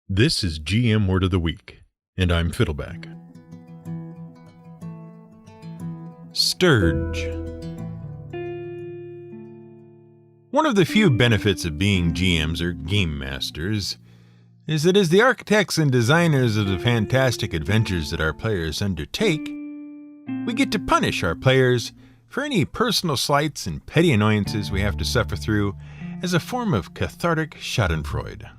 This is GM Word of the Week, and I'm Fiddleback. Stirge. One of the few benefits of being GMs or game masters is that as the architects and designers of the fantastic adventures that our players undertake, we get to punish our players for any personal slights and petty annoyances we have to suffer through as a form of cathartic schadenfreude.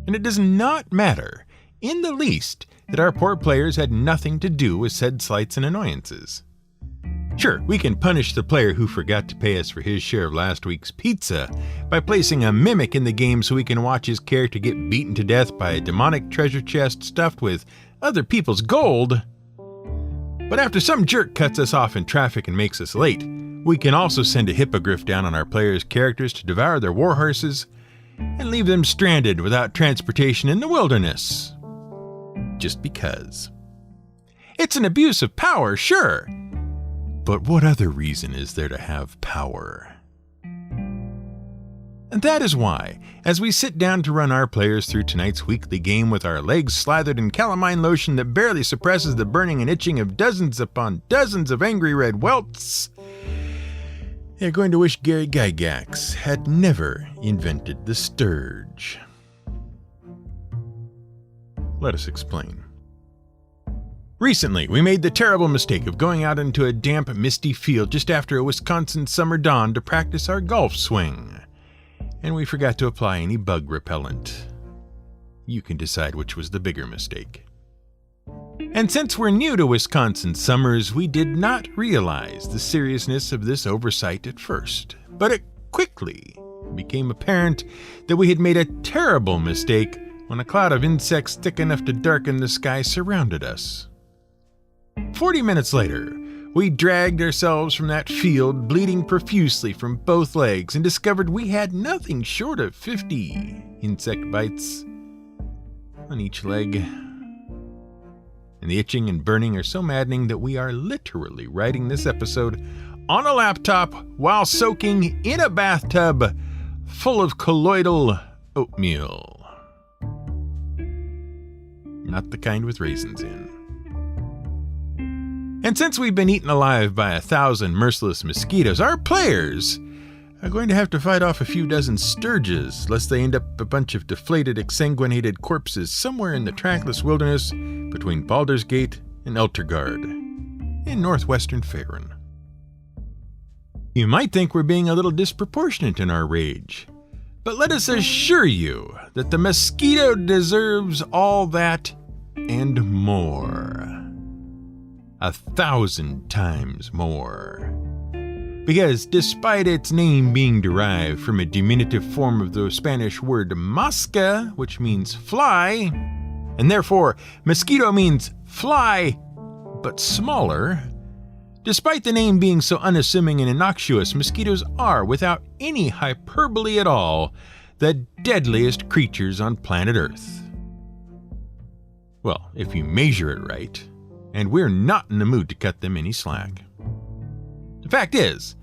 And it does not matter in the least that our poor players had nothing to do with said slights and annoyances. Sure, we can punish the player who forgot to pay us for his share of last week's pizza by placing a mimic in the game so we can watch his character get beaten to death by a demonic treasure chest stuffed with other people's gold. But after some jerk cuts us off in traffic and makes us late, we can also send a hippogriff down on our players' characters to devour their war horses and leave them stranded without transportation in the wilderness. Just because. It's an abuse of power, sure. But what other reason is there to have power? And that is why, as we sit down to run our players through tonight's weekly game with our legs slathered in calamine lotion that barely suppresses the burning and itching of dozens upon dozens of angry red welts, they're going to wish Gary Gygax had never invented the Stirge. Let us explain. Recently, we made the terrible mistake of going out into a damp, misty field just after a Wisconsin summer dawn to practice our golf swing, and we forgot to apply any bug repellent. You can decide which was the bigger mistake. And since we're new to Wisconsin summers, we did not realize the seriousness of this oversight at first, but it quickly became apparent that we had made a terrible mistake when a cloud of insects thick enough to darken the sky surrounded us. 40 minutes later, we dragged ourselves from that field, bleeding profusely from both legs, and discovered we had nothing short of 50 insect bites on each leg. And the itching and burning are so maddening that we are literally writing this episode on a laptop while soaking in a bathtub full of colloidal oatmeal. Not the kind with raisins in. And since we've been eaten alive by 1,000 merciless mosquitoes, our players are going to have to fight off a few dozen stirges, lest they end up a bunch of deflated, exsanguinated corpses somewhere in the trackless wilderness between Baldur's Gate and Eltergard in northwestern Faerun. You might think we're being a little disproportionate in our rage, but let us assure you that the mosquito deserves all that and more. 1,000 times more. Because despite its name being derived from a diminutive form of the Spanish word mosca, which means fly, and therefore mosquito means fly, but smaller, despite the name being so unassuming and innocuous, mosquitoes are, without any hyperbole at all, the deadliest creatures on planet Earth. Well, if you measure it right, and we're not in the mood to cut them any slack. The fact is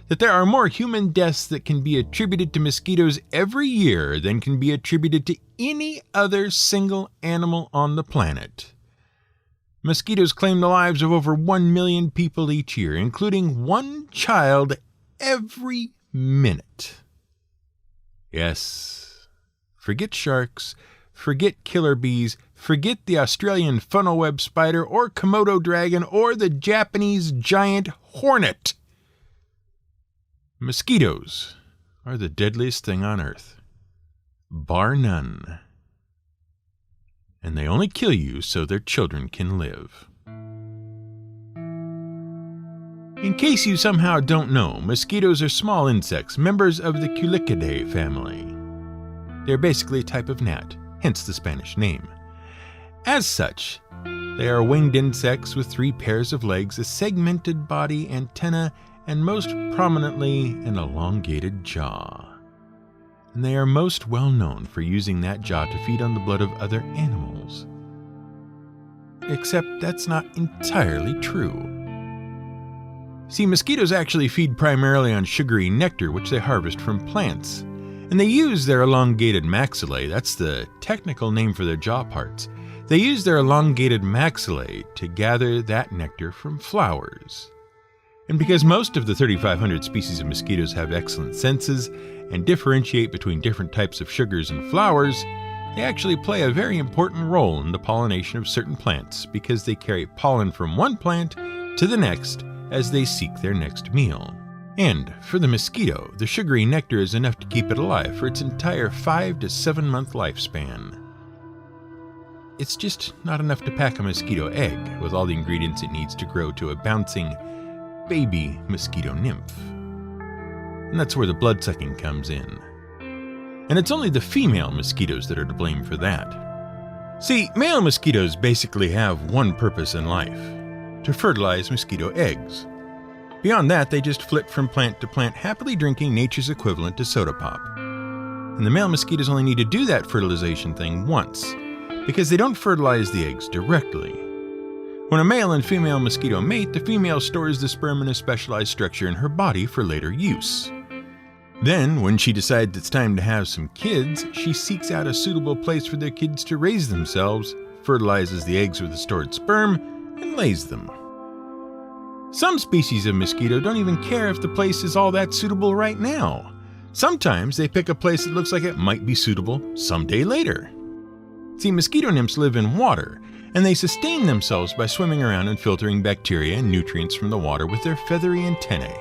that there are more human deaths that can be attributed to mosquitoes every year than can be attributed to any other single animal on the planet. Mosquitoes claim the lives of over 1 million people each year, including one child every minute. Yes, forget sharks, forget killer bees, forget the Australian funnel web spider or Komodo dragon or the Japanese giant hornet. Mosquitoes are the deadliest thing on Earth, bar none. And they only kill you so their children can live. In case you somehow don't know, mosquitoes are small insects, members of the Culicidae family. They're basically a type of gnat, hence the Spanish name. As such, they are winged insects with 3 pairs of legs, a segmented body, antenna, and most prominently an elongated jaw. And they are most well known for using that jaw to feed on the blood of other animals. Except that's not entirely true. See, mosquitoes actually feed primarily on sugary nectar which they harvest from plants, And they use their elongated maxillae, that's the technical name for their jaw parts. They use their elongated maxillae to gather that nectar from flowers. And because most of the 3,500 species of mosquitoes have excellent senses and differentiate between different types of sugars and flowers, they actually play a very important role in the pollination of certain plants because they carry pollen from one plant to the next as they seek their next meal. And for the mosquito, the sugary nectar is enough to keep it alive for its entire 5 to 7 month lifespan. It's just not enough to pack a mosquito egg with all the ingredients it needs to grow to a bouncing baby mosquito nymph. And that's where the blood-sucking comes in. And it's only the female mosquitoes that are to blame for that. See, male mosquitoes basically have one purpose in life: to fertilize mosquito eggs. Beyond that, they just flit from plant to plant, happily drinking nature's equivalent to soda pop. And the male mosquitoes only need to do that fertilization thing once, because they don't fertilize the eggs directly. When a male and female mosquito mate, the female stores the sperm in a specialized structure in her body for later use. Then, when she decides it's time to have some kids, she seeks out a suitable place for their kids to raise themselves, fertilizes the eggs with the stored sperm, and lays them. Some species of mosquito don't even care if the place is all that suitable right now. Sometimes they pick a place that looks like it might be suitable someday later. See, mosquito nymphs live in water, and they sustain themselves by swimming around and filtering bacteria and nutrients from the water with their feathery antennae.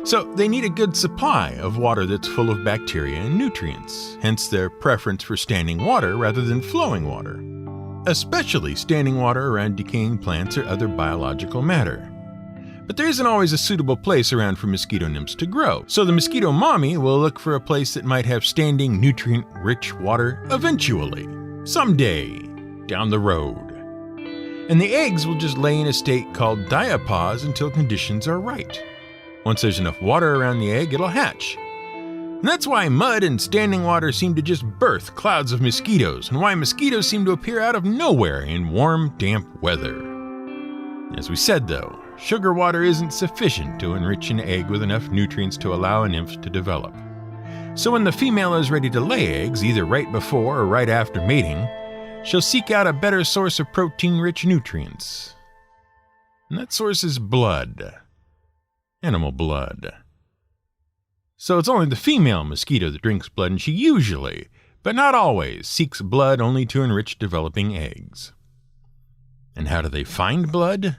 So they need a good supply of water that's full of bacteria and nutrients, hence their preference for standing water rather than flowing water, especially standing water around decaying plants or other biological matter. But there isn't always a suitable place around for mosquito nymphs to grow, so the mosquito mommy will look for a place that might have standing, nutrient-rich water eventually, someday, down the road. And the eggs will just lay in a state called diapause until conditions are right. Once there's enough water around the egg, it'll hatch. And that's why mud and standing water seem to just birth clouds of mosquitoes, and why mosquitoes seem to appear out of nowhere in warm, damp weather. As we said though, sugar water isn't sufficient to enrich an egg with enough nutrients to allow a nymph to develop. So when the female is ready to lay eggs, either right before or right after mating, she'll seek out a better source of protein-rich nutrients. And that source is blood. Animal blood. So it's only the female mosquito that drinks blood, and she usually, but not always, seeks blood only to enrich developing eggs. And how do they find blood?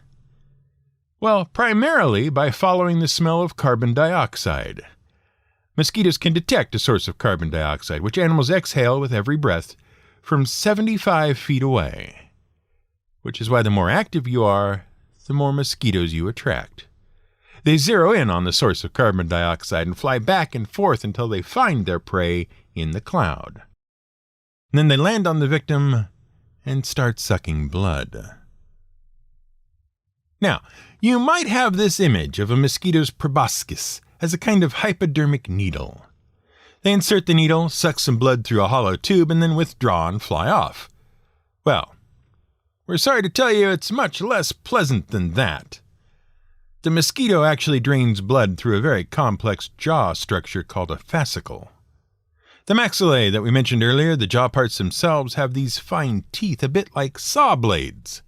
Well, primarily by following the smell of carbon dioxide. Mosquitoes can detect a source of carbon dioxide, which animals exhale with every breath, from 75 feet away. Which is why the more active you are, the more mosquitoes you attract. They zero in on the source of carbon dioxide and fly back and forth until they find their prey in the cloud. And then they land on the victim and start sucking blood. Now, you might have this image of a mosquito's proboscis as a kind of hypodermic needle. They insert the needle, suck some blood through a hollow tube, and then withdraw and fly off. Well, we're sorry to tell you it's much less pleasant than that. The mosquito actually drains blood through a very complex jaw structure called a fascicle. The maxillae that we mentioned earlier, the jaw parts themselves, have these fine teeth a bit like saw blades,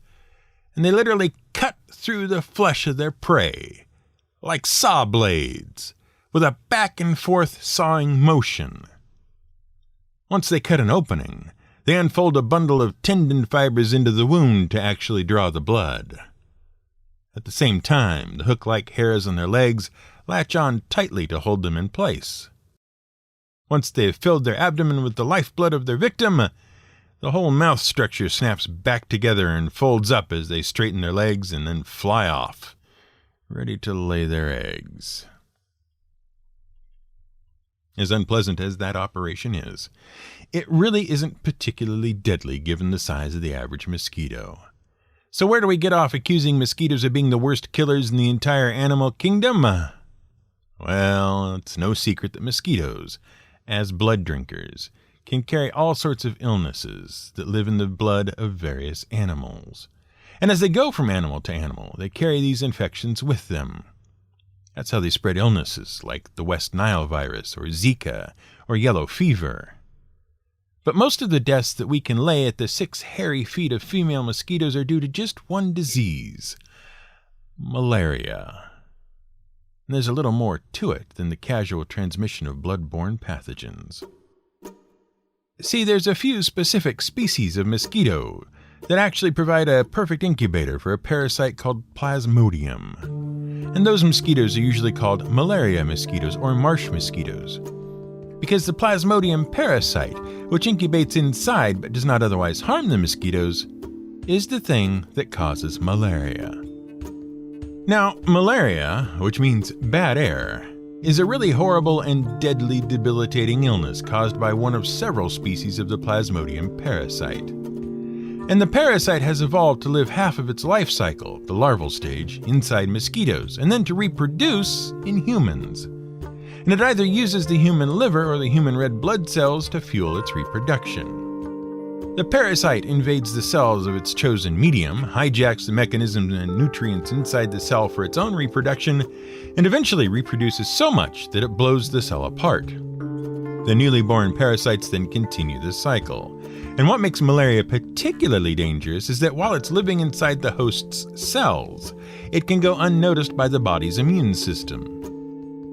and they literally cut through the flesh of their prey, like saw blades, with a back and forth sawing motion. Once they cut an opening, they unfold a bundle of tendon fibers into the wound to actually draw the blood. At the same time, the hook-like hairs on their legs latch on tightly to hold them in place. Once they have filled their abdomen with the lifeblood of their victim, the whole mouth structure snaps back together and folds up as they straighten their legs and then fly off, ready to lay their eggs. As unpleasant as that operation is, it really isn't particularly deadly given the size of the average mosquito. So where do we get off accusing mosquitoes of being the worst killers in the entire animal kingdom? Well, it's no secret that mosquitoes, as blood drinkers, can carry all sorts of illnesses that live in the blood of various animals. And as they go from animal to animal, they carry these infections with them. That's how they spread illnesses like the West Nile virus or Zika or yellow fever. But most of the deaths that we can lay at the 6 hairy feet of female mosquitoes are due to just one disease: malaria. And there's a little more to it than the casual transmission of blood-borne pathogens. See, there's a few specific species of mosquito that actually provide a perfect incubator for a parasite called Plasmodium. And those mosquitoes are usually called malaria mosquitoes or marsh mosquitoes, because the Plasmodium parasite, which incubates inside but does not otherwise harm the mosquitoes, is the thing that causes malaria. Now, malaria, which means bad air, is a really horrible and deadly debilitating illness caused by one of several species of the Plasmodium parasite. And the parasite has evolved to live half of its life cycle, the larval stage, inside mosquitoes, and then to reproduce in humans. And it either uses the human liver or the human red blood cells to fuel its reproduction. The parasite invades the cells of its chosen medium, hijacks the mechanisms and nutrients inside the cell for its own reproduction, and eventually reproduces so much that it blows the cell apart. The newly born parasites then continue the cycle. And what makes malaria particularly dangerous is that while it's living inside the host's cells, it can go unnoticed by the body's immune system.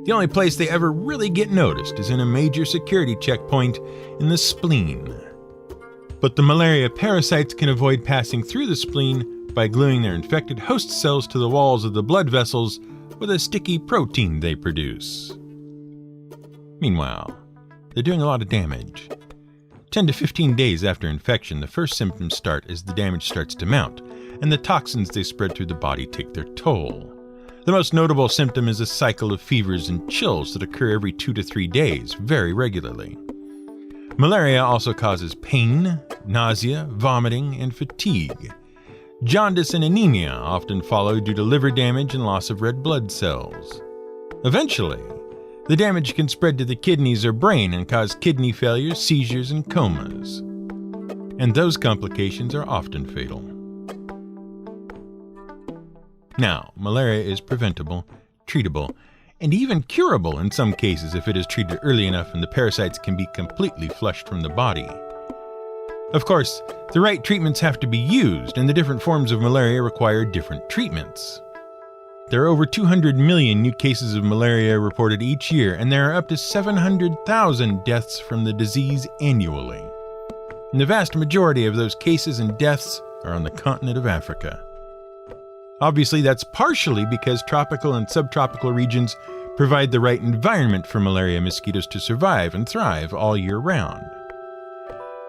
The only place they ever really get noticed is in a major security checkpoint in the spleen. But the malaria parasites can avoid passing through the spleen by gluing their infected host cells to the walls of the blood vessels with a sticky protein they produce. Meanwhile, they're doing a lot of damage. 10 to 15 days after infection, the first symptoms start as the damage starts to mount, and the toxins they spread through the body take their toll. The most notable symptom is a cycle of fevers and chills that occur every 2 to 3 days, very regularly. Malaria also causes pain, nausea, vomiting, and fatigue. Jaundice and anemia often follow due to liver damage and loss of red blood cells. Eventually, the damage can spread to the kidneys or brain and cause kidney failure, seizures, and comas. And those complications are often fatal. Now, malaria is preventable, treatable, and even curable in some cases if it is treated early enough and the parasites can be completely flushed from the body. Of course, the right treatments have to be used, and the different forms of malaria require different treatments. There are over 200 million new cases of malaria reported each year, and there are up to 700,000 deaths from the disease annually. And the vast majority of those cases and deaths are on the continent of Africa. Obviously, that's partially because tropical and subtropical regions provide the right environment for malaria mosquitoes to survive and thrive all year round.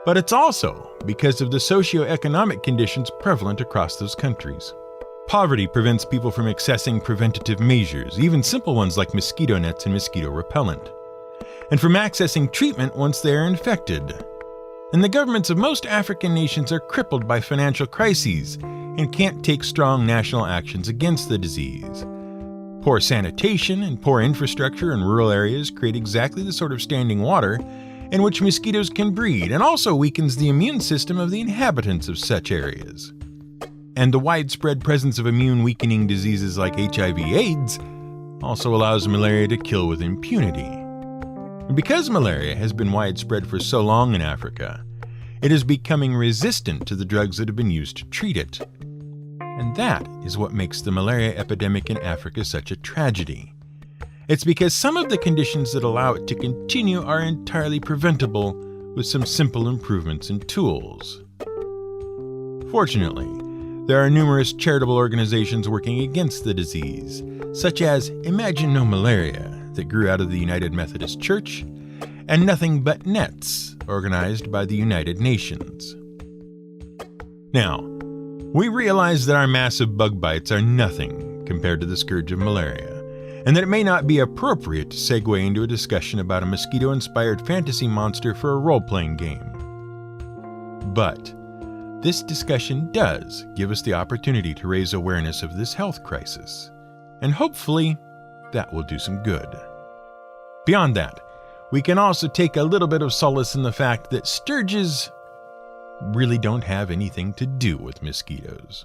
But it's also because of the socioeconomic conditions prevalent across those countries. Poverty prevents people from accessing preventative measures, even simple ones like mosquito nets and mosquito repellent, and from accessing treatment once they are infected. And the governments of most African nations are crippled by financial crises and can't take strong national actions against the disease. Poor sanitation and poor infrastructure in rural areas create exactly the sort of standing water in which mosquitoes can breed, and also weakens the immune system of the inhabitants of such areas. And the widespread presence of immune-weakening diseases like HIV/AIDS also allows malaria to kill with impunity. And because malaria has been widespread for so long in Africa, it is becoming resistant to the drugs that have been used to treat it. And that is what makes the malaria epidemic in Africa such a tragedy. It's because some of the conditions that allow it to continue are entirely preventable with some simple improvements and tools. Fortunately, there are numerous charitable organizations working against the disease, such as Imagine No Malaria, that grew out of the United Methodist Church, and Nothing But Nets, organized by the United Nations. Now, we realize that our massive bug bites are nothing compared to the scourge of malaria, and that it may not be appropriate to segue into a discussion about a mosquito-inspired fantasy monster for a role-playing game. But this discussion does give us the opportunity to raise awareness of this health crisis, and hopefully that will do some good. Beyond that, we can also take a little bit of solace in the fact that stirges really don't have anything to do with mosquitoes.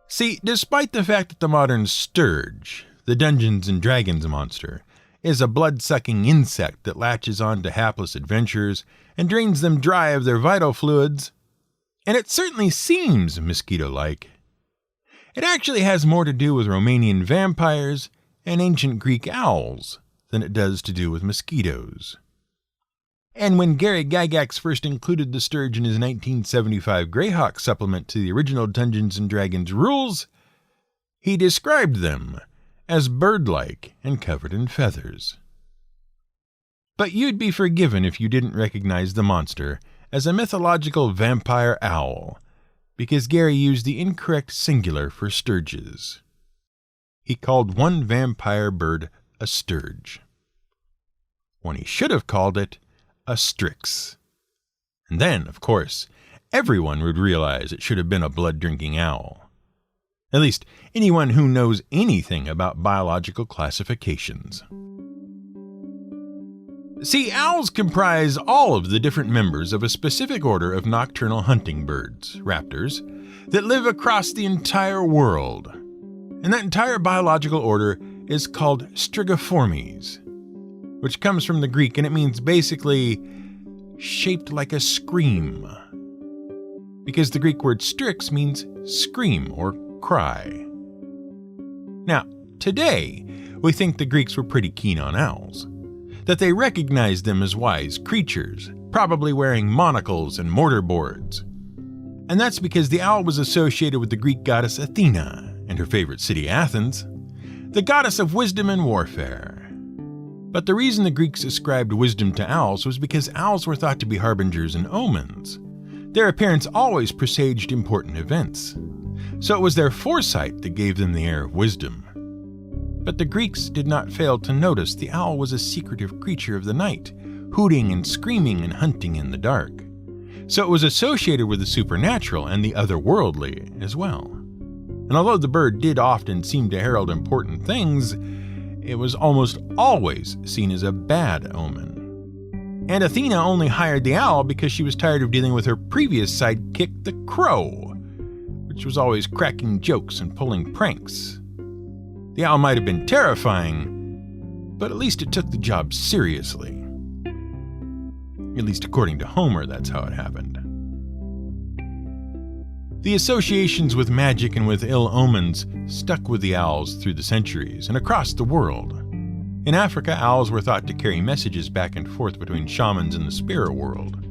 See, despite the fact that the modern stirge, the Dungeons & Dragons monster, is a blood-sucking insect that latches on to hapless adventurers and drains them dry of their vital fluids, and it certainly seems mosquito-like. It actually has more to do with Romanian vampires and ancient Greek owls than it does to do with mosquitoes. And when Gary Gygax first included the Stirge in his 1975 Greyhawk supplement to the original Dungeons & Dragons rules, he described them as bird-like and covered in feathers. But you'd be forgiven if you didn't recognize the monster as a mythological vampire owl, because Gary used the incorrect singular for stirges. He called one vampire bird a stirge, when he should have called it a strix. And then, of course, everyone would realize it should have been a blood-drinking owl. At least, anyone who knows anything about biological classifications. See, owls comprise all of the different members of a specific order of nocturnal hunting birds, raptors, that live across the entire world. And that entire biological order is called Strigiformes, which comes from the Greek, and it means basically shaped like a scream, because the Greek word strix means scream or cry. Now, today, we think the Greeks were pretty keen on owls, that they recognized them as wise creatures, probably wearing monocles and mortarboards. And that's because the owl was associated with the Greek goddess Athena and her favorite city, Athens, the goddess of wisdom and warfare. But the reason the Greeks ascribed wisdom to owls was because owls were thought to be harbingers and omens. Their appearance always presaged important events. So it was their foresight that gave them the air of wisdom. But the Greeks did not fail to notice the owl was a secretive creature of the night, hooting and screaming and hunting in the dark. So it was associated with the supernatural and the otherworldly as well. And although the bird did often seem to herald important things, it was almost always seen as a bad omen. And Athena only hired the owl because she was tired of dealing with her previous sidekick, the crow, which was always cracking jokes and pulling pranks. The owl might have been terrifying, but at least it took the job seriously. At least according to Homer, that's how it happened. The associations with magic and with ill omens stuck with the owls through the centuries and across the world. In Africa, owls were thought to carry messages back and forth between shamans and the spirit world.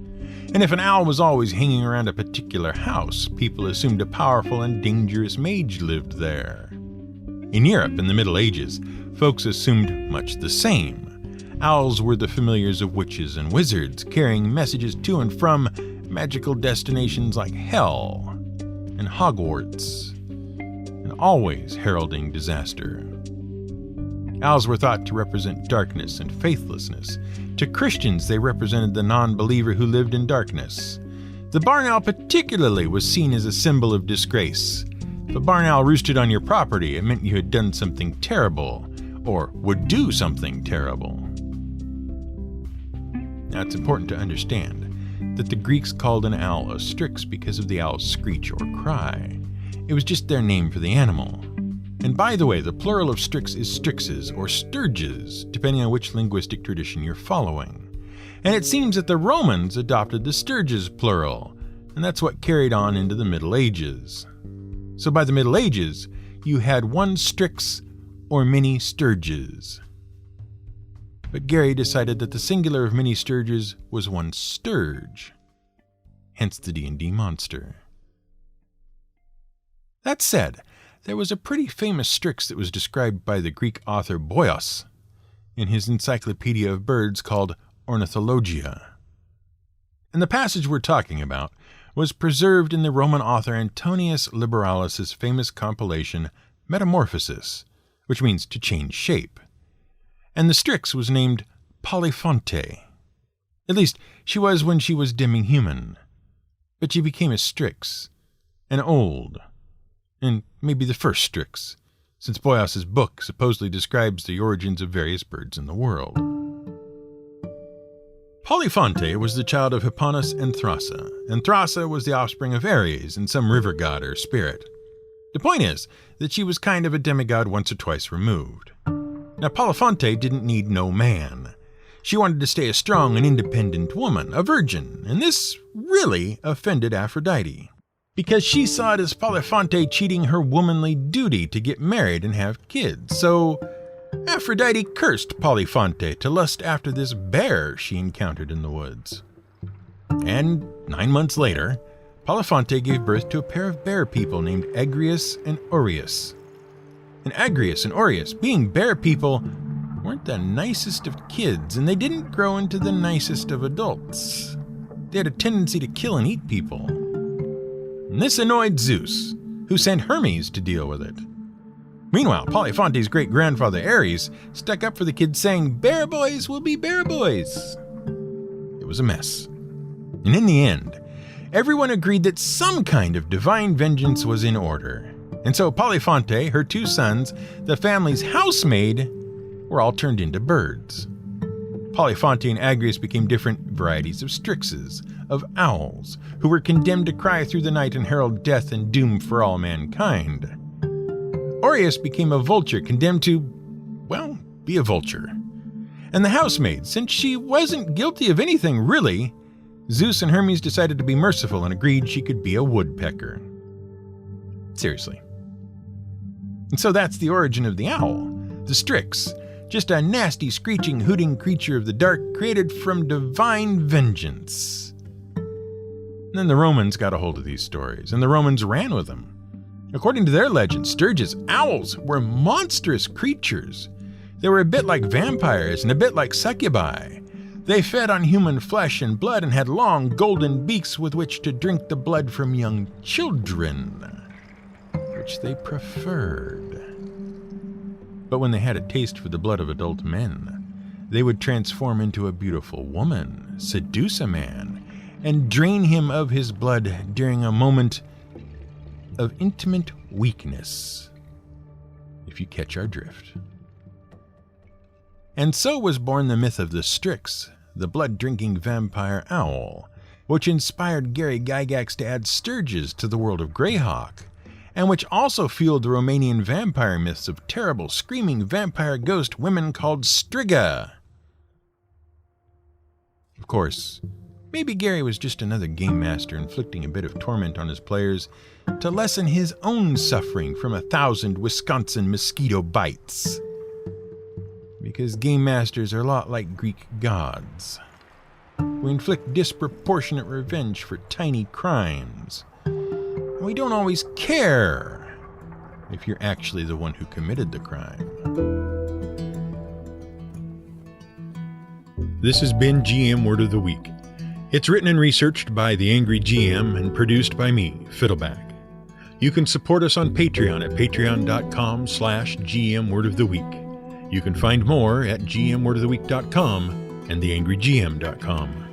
And if an owl was always hanging around a particular house, people assumed a powerful and dangerous mage lived there. In Europe, in the Middle Ages, folks assumed much the same. Owls were the familiars of witches and wizards, carrying messages to and from magical destinations like hell and Hogwarts, and always heralding disaster. Owls were thought to represent darkness and faithlessness. To Christians, they represented the non-believer who lived in darkness. The barn owl particularly was seen as a symbol of disgrace. If a barn owl roosted on your property, it meant you had done something terrible, or would do something terrible. Now, it's important to understand that the Greeks called an owl a strix because of the owl's screech or cry. It was just their name for the animal. And by the way, the plural of strix is strixes or stirges, depending on which linguistic tradition you're following. And it seems that the Romans adopted the stirges plural, and that's what carried on into the Middle Ages. So by the Middle Ages, you had one strix or many stirges. But Gary decided that the singular of many stirges was one stirge, hence the D&D monster. That said, there was a pretty famous strix that was described by the Greek author Boios in his Encyclopedia of Birds called Ornithologia. And the passage we're talking about was preserved in the Roman author Antonius Liberalis' famous compilation Metamorphosis, which means to change shape. And the strix was named Polyphonte. At least, she was when she was demi-human. But she became a strix, an old, and maybe the first strix, since Boios' book supposedly describes the origins of various birds in the world. Polyphonte was the child of Hipponis and Thrasa was the offspring of Ares and some river god or spirit. The point is that she was kind of a demigod once or twice removed. Now, Poliphonte didn't need no man. She wanted to stay a strong and independent woman, a virgin, and this really offended Aphrodite, because she saw it as Poliphonte cheating her womanly duty to get married and have kids. So Aphrodite cursed Poliphonte to lust after this bear she encountered in the woods. And 9 months later, Poliphonte gave birth to a pair of bear people named Agrius and Aureus. And Agrius and Aureus, being bear people, weren't the nicest of kids, and they didn't grow into the nicest of adults. They had a tendency to kill and eat people. And this annoyed Zeus, who sent Hermes to deal with it. Meanwhile, Poliphonte's great-grandfather Ares stuck up for the kids, saying, "Bear boys will be bear boys." It was a mess. And in the end, everyone agreed that some kind of divine vengeance was in order. And so Poliphonte, her 2 sons, the family's housemaid, were all turned into birds. Poliphonte and Agrius became different varieties of Styxes, of owls, who were condemned to cry through the night and herald death and doom for all mankind. Aureus became a vulture, condemned to, well, be a vulture. And the housemaid, since she wasn't guilty of anything really, Zeus and Hermes decided to be merciful and agreed she could be a woodpecker. Seriously. And so that's the origin of the owl, the Styx, just a nasty, screeching, hooting creature of the dark created from divine vengeance. And then the Romans got a hold of these stories, and the Romans ran with them. According to their legend, stirges, owls, were monstrous creatures. They were a bit like vampires and a bit like succubi. They fed on human flesh and blood and had long golden beaks with which to drink the blood from young children, which they preferred. But when they had a taste for the blood of adult men, they would transform into a beautiful woman, seduce a man, and drain him of his blood during a moment of intimate weakness, if you catch our drift. And so was born the myth of the Styx, the blood-drinking vampire owl, which inspired Gary Gygax to add stirges to the world of Greyhawk, and which also fueled the Romanian vampire myths of terrible, screaming vampire ghost women called striga. Of course, maybe Gary was just another game master inflicting a bit of torment on his players to lessen his own suffering from 1,000 Wisconsin mosquito bites. Because game masters are a lot like Greek gods. We inflict disproportionate revenge for tiny crimes. And we don't always care if you're actually the one who committed the crime. This has been GM Word of the Week. It's written and researched by The Angry GM and produced by me, Fiddleback. You can support us on Patreon at patreon.com/GM Word of the Week. You can find more at gmwordoftheweek.com and theangrygm.com.